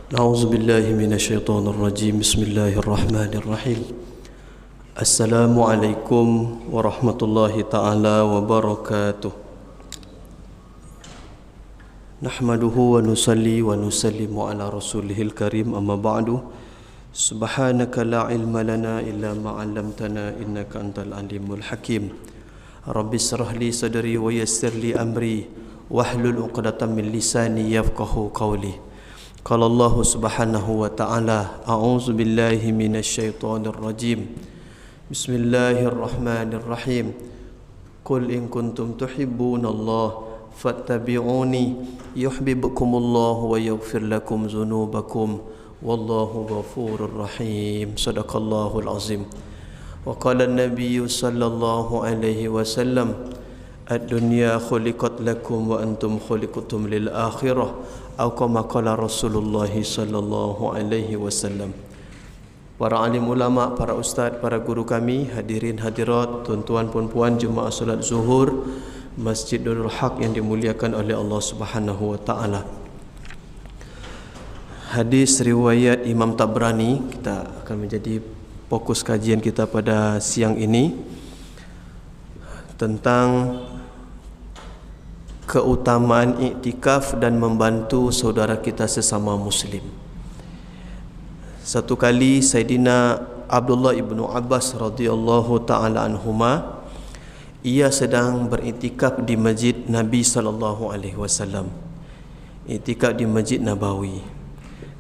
أعوذ بالله من الشيطان الرجيم بسم الله الرحمن الرحيم السلام عليكم ورحمة الله تعالى وبركاته نحمده ونصلي ونسلم على رسوله الكريم أما بعد سبحانك لا علم لنا إلا ما علمتنا إنك أنت العليم الحكيم رب اشرح لي صدري ويسر لي أمري واحلل عقدة من لساني يفقهوا قولي قال الله سبحانه وتعالى أعوذ بالله من الشيطان الرجيم بسم الله الرحمن الرحيم قل إن كنتم تحبون الله فاتبعوني يحببكم الله ويغفر لكم ذنوبكم والله غفور رحيم صدق الله العظيم وقال النبي صلى الله عليه وسلم الدنيا خلقت لكم وأنتم خلقتم للآخرة atau kama qala Rasulullah sallallahu alaihi wasallam. Para alim ulama, para ustaz, para guru kami, hadirin hadirat, tuan-tuan puan-puan jemaah solat Zuhur Masjid Nurul Haq yang dimuliakan oleh Allah Subhanahu wa taala. Hadis riwayat Imam Tabrani kita akan menjadi fokus kajian kita pada siang ini tentang keutamaan iktikaf dan membantu saudara kita sesama muslim. Satu kali Sayyidina Abdullah ibnu Abbas radhiyallahu taala anhuma, ia sedang beriktikaf di masjid Nabi sallallahu alaihi wasallam. Iktikaf di Masjid Nabawi.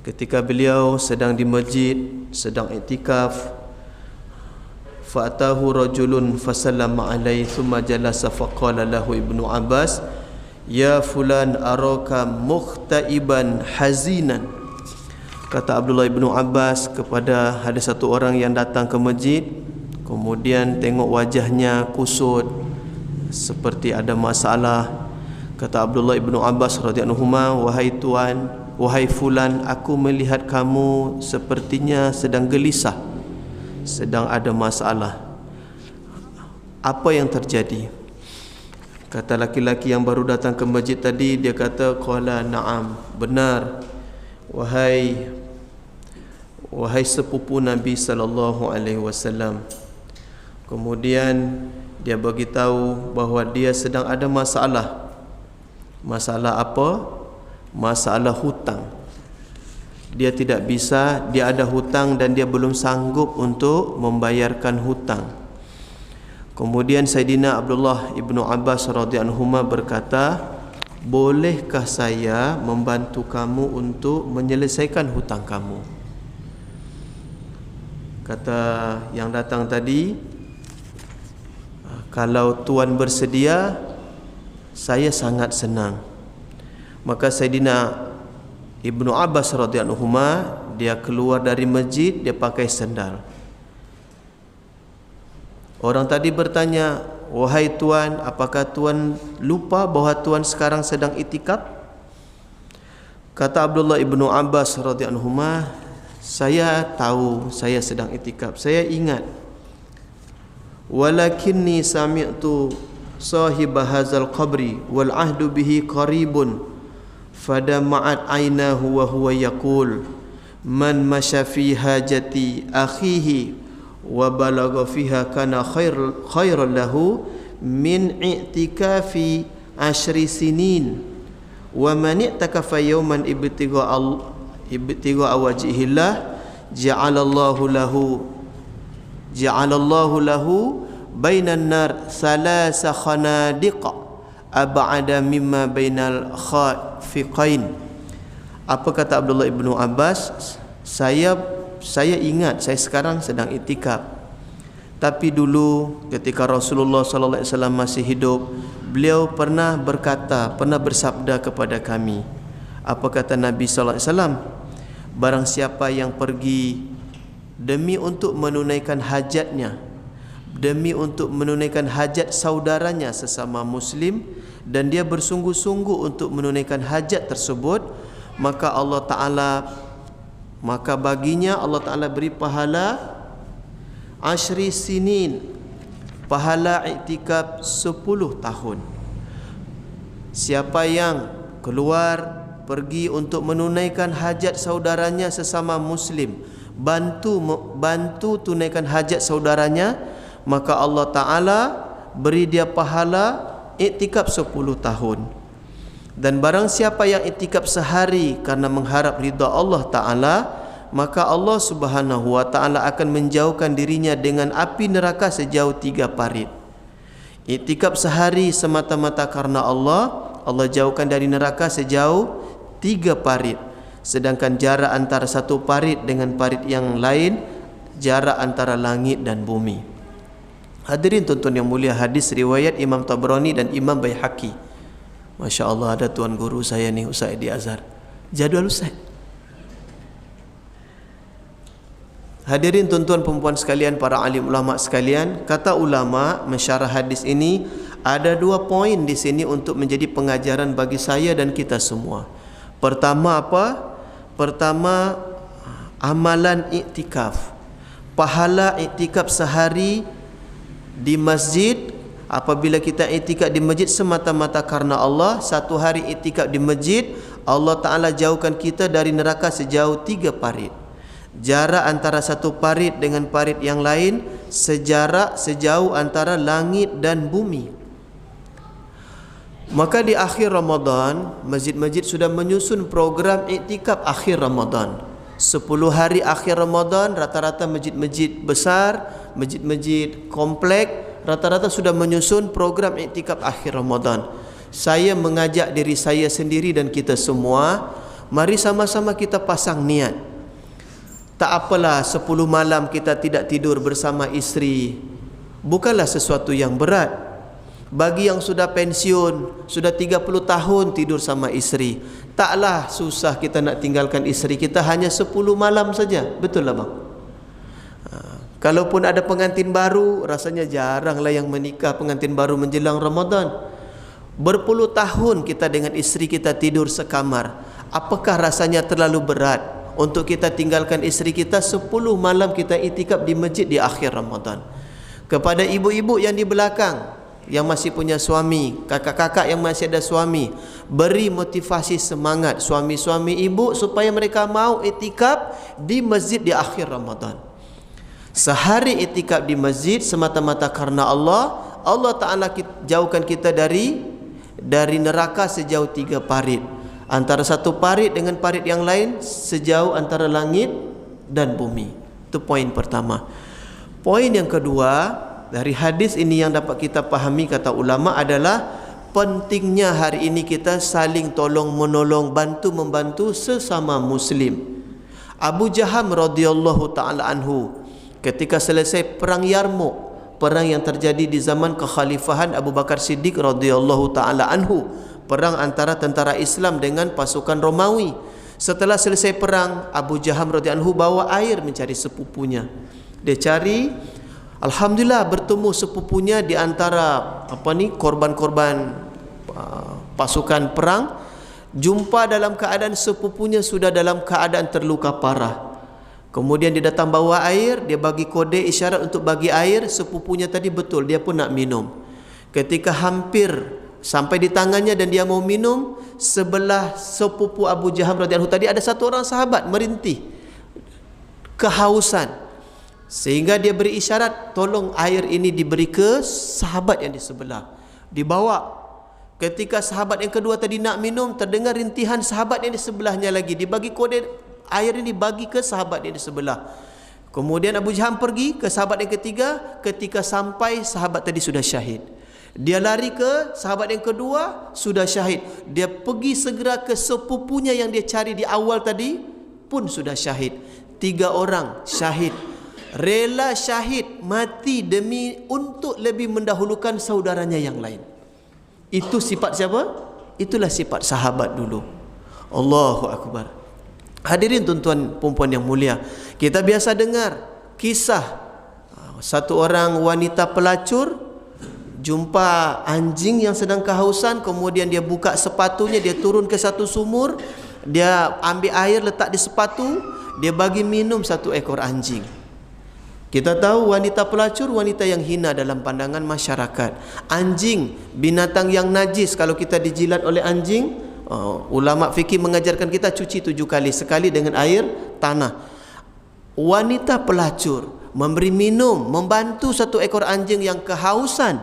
Ketika beliau sedang di masjid, sedang iktikaf, fa'atahu rajulun fasallama alaihi thumma jalasa faqala lahu ibnu Abbas ya fulan araka mukhtaiban hazinan. Kata Abdullah ibnu Abbas kepada ada satu orang yang datang ke masjid, kemudian tengok wajahnya kusut seperti ada masalah. Kata Abdullah ibnu Abbas radhiyallahu anhu, wahai tuan, wahai fulan, aku melihat kamu sepertinya sedang gelisah, sedang ada masalah. Apa yang terjadi? Kata laki-laki yang baru datang ke masjid tadi, dia kata qala na'am, benar wahai sepupu Nabi sallallahu alaihi wasallam. Kemudian dia bagi tahu bahawa dia sedang ada masalah. Masalah apa? Masalah hutang. Dia tidak bisa, dia ada hutang dan dia belum sanggup untuk membayarkan hutang. Kemudian Sayyidina Abdullah ibnu Abbas radhiyallahu anhu berkata, bolehkah saya membantu kamu untuk menyelesaikan hutang kamu? Kata yang datang tadi, kalau tuan bersedia, saya sangat senang. Maka Sayyidina Ibnu Abbas radhiyallahu anhu dia keluar dari masjid, dia pakai sandal. Orang tadi bertanya, wahai tuan, apakah tuan lupa bahawa tuan sekarang sedang iktikaf? Kata Abdullah ibnu Abbas radhiyallahu anhu, saya tahu saya sedang iktikaf, saya ingat. Walakinni sami'tu sahib hadzal qabri wal ahdu bihi qaribun fadama'at aynahu wa huwa yaqul man masya fi hajati akhihi wa balagha fiha kana khairan lahu min i'tikafi 10 sinin wa man i'takafa yawman ibtigha wajhillah ja'alallahu lahu bainan nar thalatha khanadiqa ab'ada mimma bainal khafiqain. Apa kata Abdullah ibnu Abbas? Saya ingat saya sekarang sedang iktikaf. Tapi dulu ketika Rasulullah sallallahu alaihi wasallam masih hidup, beliau pernah bersabda kepada kami. Apa kata Nabi sallallahu alaihi wasallam? Barang siapa yang pergi demi untuk menunaikan hajatnya, demi untuk menunaikan hajat saudaranya sesama muslim, dan dia bersungguh-sungguh untuk menunaikan hajat tersebut, maka baginya Allah Ta'ala beri pahala 10 sinin, pahala iktikaf 10 tahun. Siapa yang keluar pergi untuk menunaikan hajat saudaranya sesama muslim, bantu tunaikan hajat saudaranya, maka Allah Ta'ala beri dia pahala iktikaf 10 tahun. Dan barang siapa yang iktikaf sehari karena mengharap ridha Allah Ta'ala, maka Allah Subhanahu wa Ta'ala akan menjauhkan dirinya dengan api neraka sejauh 3 parit. Iktikaf sehari semata-mata karena Allah, Allah jauhkan dari neraka sejauh 3 parit. Sedangkan jarak antara satu parit dengan parit yang lain, jarak antara langit dan bumi. Hadirin tuan-tuan yang mulia, hadis riwayat Imam Tabrani dan Imam Baihaqi. Masya Allah, ada tuan guru saya ni, Ustaz Edi Azhar. Jadual Ustaz. Hadirin tuan-tuan perempuan sekalian, para alim ulama sekalian, kata ulama mensyarah hadis ini, ada 2 poin di sini untuk menjadi pengajaran bagi saya dan kita semua. Pertama apa? Pertama, amalan iktikaf. Pahala iktikaf sehari di masjid. Apabila kita iktikaf di masjid semata-mata karena Allah, 1 hari iktikaf di masjid, Allah Ta'ala jauhkan kita dari neraka sejauh 3 parit. Jarak antara satu parit dengan parit yang lain sejauh antara langit dan bumi. Maka di akhir Ramadan, masjid-masjid sudah menyusun program iktikaf akhir Ramadan. 10 hari akhir Ramadan, rata-rata masjid-masjid besar, masjid-masjid komplek, rata-rata sudah menyusun program iktikaf akhir Ramadan. Saya mengajak diri saya sendiri dan kita semua, mari sama-sama kita pasang niat. Tak apalah 10 malam kita tidak tidur bersama isteri, bukanlah sesuatu yang berat. Bagi yang sudah pensiun, sudah 30 tahun tidur sama isteri, taklah susah kita nak tinggalkan isteri kita hanya 10 malam saja. Betul lah bang? Kalaupun ada pengantin baru, rasanya jaranglah yang menikah pengantin baru menjelang Ramadan. Berpuluh tahun kita dengan isteri kita tidur sekamar. Apakah rasanya terlalu berat untuk kita tinggalkan isteri kita 10 malam kita iktikaf di masjid di akhir Ramadan? Kepada ibu-ibu yang di belakang, yang masih punya suami, kakak-kakak yang masih ada suami, beri motivasi semangat suami-suami ibu supaya mereka mau iktikaf di masjid di akhir Ramadan. Sehari iktikaf di masjid semata-mata karena Allah, Allah Ta'ala jauhkan kita dari neraka sejauh 3 parit. Antara satu parit dengan parit yang lain sejauh antara langit dan bumi. Itu poin pertama. Poin yang kedua, dari hadis ini yang dapat kita pahami kata ulama adalah pentingnya hari ini kita saling tolong menolong, bantu membantu sesama muslim. Abu Jaham radhiyallahu taala anhu, ketika selesai perang Yarmouk, perang yang terjadi di zaman kekhalifahan Abu Bakar Siddiq radhiyallahu taala anhu, perang antara tentara Islam dengan pasukan Romawi. Setelah selesai perang, Abu Jaham radhiyallahu anhu bawa air mencari sepupunya. Dia cari, alhamdulillah bertemu sepupunya di antara korban-korban pasukan perang. Jumpa dalam keadaan sepupunya sudah dalam keadaan terluka parah. Kemudian dia datang bawa air, dia bagi kode isyarat untuk bagi air. Sepupunya tadi betul, dia pun nak minum. Ketika hampir sampai di tangannya dan dia mau minum, sebelah sepupu Abu Jaham radhiyallahu tadi ada satu orang sahabat merintih kehausan, sehingga dia beri isyarat, tolong air ini diberi ke sahabat yang di sebelah. Dibawa. Ketika sahabat yang kedua tadi nak minum, terdengar rintihan sahabat yang di sebelahnya lagi. Dibagi kode, air ini bagi ke sahabat yang di sebelah. Kemudian Abu Jaham pergi ke sahabat yang ketiga. Ketika sampai, sahabat tadi sudah syahid. Dia lari ke sahabat yang kedua, sudah syahid. Dia pergi segera ke sepupunya yang dia cari di awal tadi, pun sudah syahid. 3 orang syahid. Rela syahid, mati demi untuk lebih mendahulukan saudaranya yang lain. Itu sifat siapa? Itulah sifat sahabat dulu. Allahu Akbar. Hadirin tuan-tuan perempuan yang mulia, kita biasa dengar kisah satu orang wanita pelacur jumpa anjing yang sedang kehausan, kemudian dia buka sepatunya, dia turun ke satu sumur, dia ambil air letak di sepatu, dia bagi minum 1 ekor anjing. Kita tahu wanita pelacur wanita yang hina dalam pandangan masyarakat. Anjing, binatang yang najis, kalau kita dijilat oleh anjing Ulama fikih mengajarkan kita cuci 7 kali, sekali dengan air tanah. Wanita pelacur memberi minum, membantu satu ekor anjing yang kehausan,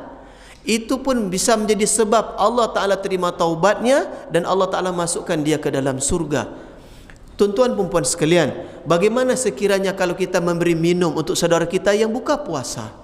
itu pun bisa menjadi sebab Allah Ta'ala terima taubatnya dan Allah Ta'ala masukkan dia ke dalam surga. Tuan-tuan perempuan sekalian, bagaimana sekiranya kalau kita memberi minum untuk saudara kita yang buka puasa,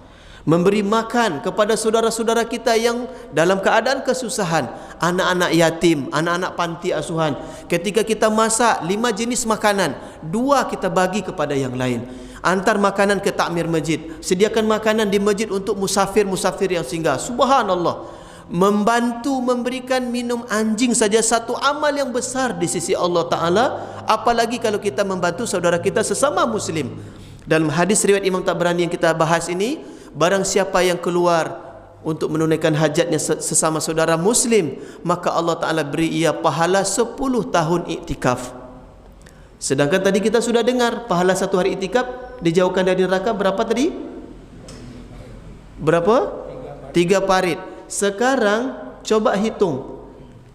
memberi makan kepada saudara-saudara kita yang dalam keadaan kesusahan, anak-anak yatim, anak-anak panti asuhan. Ketika kita masak 5 jenis makanan, 2 kita bagi kepada yang lain. Antar makanan ke takmir masjid, sediakan makanan di masjid untuk musafir-musafir yang singgah. Subhanallah, membantu memberikan minum anjing saja satu amal yang besar di sisi Allah Ta'ala, apalagi kalau kita membantu saudara kita sesama muslim. Dalam hadis riwayat Imam Tabrani yang kita bahas ini, barang siapa yang keluar untuk menunaikan hajatnya sesama saudara muslim, maka Allah Ta'ala beri ia pahala 10 tahun iktikaf. Sedangkan tadi kita sudah dengar pahala 1 hari iktikaf dijauhkan dari neraka berapa tadi? Berapa? 3 parit. Sekarang coba hitung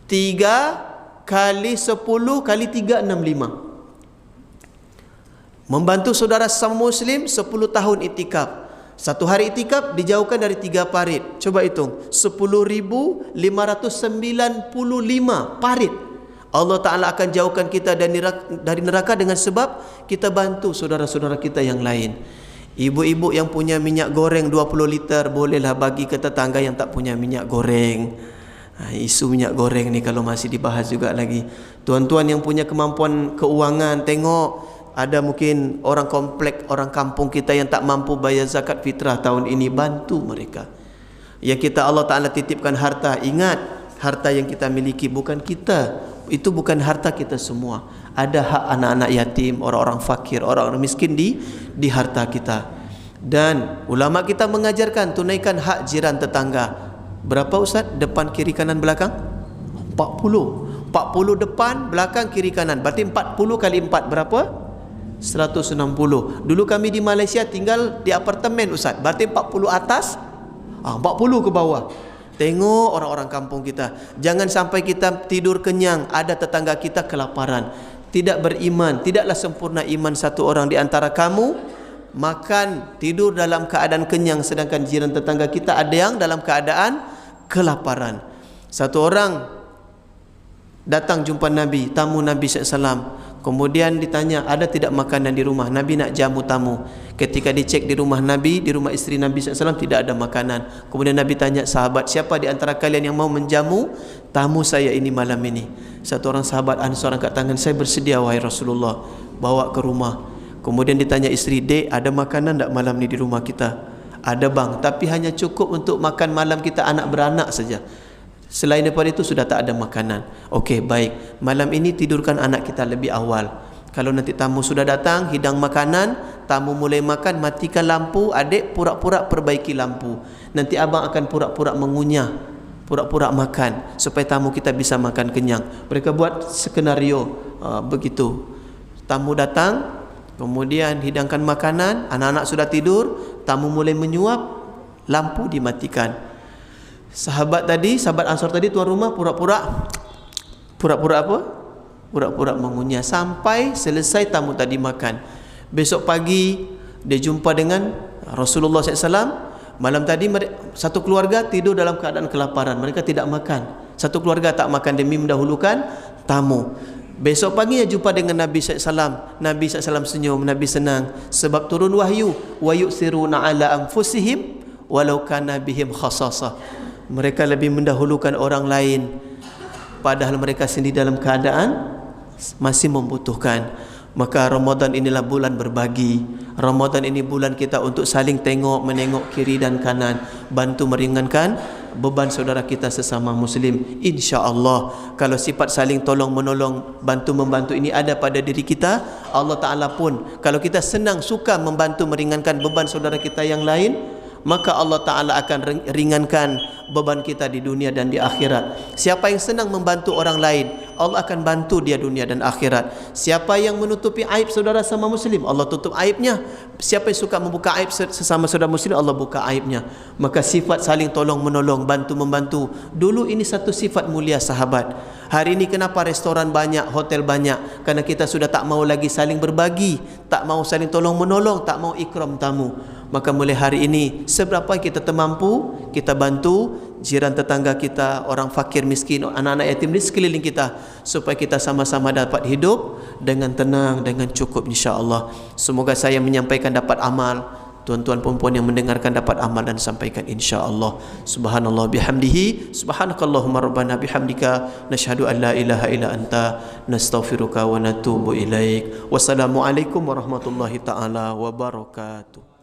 3 kali 10 kali 3, 65. Membantu saudara sesama muslim 10 tahun iktikaf. 1 hari iktikaf dijauhkan dari 3 parit. Coba hitung 10.595 parit. Allah Ta'ala akan jauhkan kita dari neraka dengan sebab kita bantu saudara-saudara kita yang lain. Ibu-ibu yang punya minyak goreng 20 liter, bolehlah bagi ke tetangga yang tak punya minyak goreng. Isu minyak goreng ni kalau masih dibahas juga lagi. Tuan-tuan yang punya kemampuan keuangan, tengok ada mungkin orang komplek, orang kampung kita yang tak mampu bayar zakat fitrah tahun ini, bantu mereka. Ya, kita Allah Ta'ala titipkan harta, ingat harta yang kita miliki bukan kita, itu bukan harta kita semua. Ada hak anak-anak yatim, orang-orang fakir, orang-orang miskin di harta kita. Dan ulama kita mengajarkan tunaikan hak jiran tetangga. Berapa Ustaz? Depan, kiri, kanan, belakang? 40. 40 depan, belakang, kiri, kanan. Berarti 40 kali 4 berapa? 160. Dulu kami di Malaysia tinggal di apartemen Ustaz. Berarti 40 atas, 40 ke bawah. Tengok orang-orang kampung kita. Jangan sampai kita tidur kenyang, ada tetangga kita kelaparan, tidak beriman. Tidaklah sempurna iman satu orang di antara kamu makan, tidur dalam keadaan kenyang, sedangkan jiran tetangga kita ada yang dalam keadaan kelaparan. Satu orang datang jumpa Nabi, tamu Nabi SAW. Kemudian ditanya, ada tidak makanan di rumah? Nabi nak jamu tamu. Ketika dicek di rumah Nabi, di rumah isteri Nabi SAW, tidak ada makanan. Kemudian Nabi tanya sahabat, siapa di antara kalian yang mau menjamu tamu saya ini malam ini? Satu orang sahabat Ansar angkat tangan, saya bersedia wahai Rasulullah, bawa ke rumah. Kemudian ditanya isteri, dek, ada makanan tak malam ni di rumah kita? Ada bang, tapi hanya cukup untuk makan malam kita anak beranak saja. Selain daripada itu sudah tak ada makanan. Okey, baik. Malam ini tidurkan anak kita lebih awal. Kalau nanti tamu sudah datang, hidang makanan, tamu mulai makan, matikan lampu, adik pura-pura perbaiki lampu. Nanti abang akan pura-pura mengunyah, pura-pura makan supaya tamu kita bisa makan kenyang. Mereka buat skenario begitu. Tamu datang, kemudian hidangkan makanan, anak-anak sudah tidur, tamu mulai menyuap, lampu dimatikan. Sahabat Ansar tadi, tuan rumah pura-pura apa? Pura-pura mengunyah sampai selesai tamu tadi makan. Besok pagi dia jumpa dengan Rasulullah SAW. Malam tadi satu keluarga tidur dalam keadaan kelaparan, mereka tidak makan. Satu keluarga tak makan demi mendahulukan tamu. Besok pagi dia jumpa dengan Nabi SAW. Nabi SAW senyum, Nabi senang sebab turun wahyu, wa yusiruna ala anfusihim walau kana bihim khasasah. Mereka lebih mendahulukan orang lain padahal mereka sendiri dalam keadaan masih membutuhkan. Maka Ramadan inilah bulan berbagi. Ramadan ini bulan kita untuk saling menengok kiri dan kanan, bantu meringankan beban saudara kita sesama muslim. InsyaAllah kalau sifat saling tolong menolong, bantu membantu ini ada pada diri kita, Allah Ta'ala pun kalau kita senang suka membantu meringankan beban saudara kita yang lain, maka Allah Ta'ala akan ringankan beban kita di dunia dan di akhirat. Siapa yang senang membantu orang lain, Allah akan bantu dia dunia dan akhirat. Siapa yang menutupi aib saudara sama muslim, Allah tutup aibnya. Siapa yang suka membuka aib sesama saudara muslim, Allah buka aibnya. Maka sifat saling tolong menolong, bantu membantu, dulu ini satu sifat mulia sahabat. Hari ini kenapa restoran banyak, hotel banyak? Karena kita sudah tak mau lagi saling berbagi, tak mau saling tolong menolong, tak mau ikram tamu. Maka mulai hari ini, seberapa kita termampu, kita bantu jiran tetangga kita, orang fakir miskin, anak-anak yatim di sekeliling kita, supaya kita sama-sama dapat hidup dengan tenang, dengan cukup, insya-Allah. Semoga saya menyampaikan dapat amal, tuan-tuan puan-puan yang mendengarkan dapat amal dan sampaikan, insya-Allah. Subhanallah bihamdihi, subhanakallahumma rabbana bihamdika, nashhadu an la ilaha illa anta, nastaghfiruka wa natubu ilaik. Wassalamualaikum warahmatullahi taala wabarakatuh.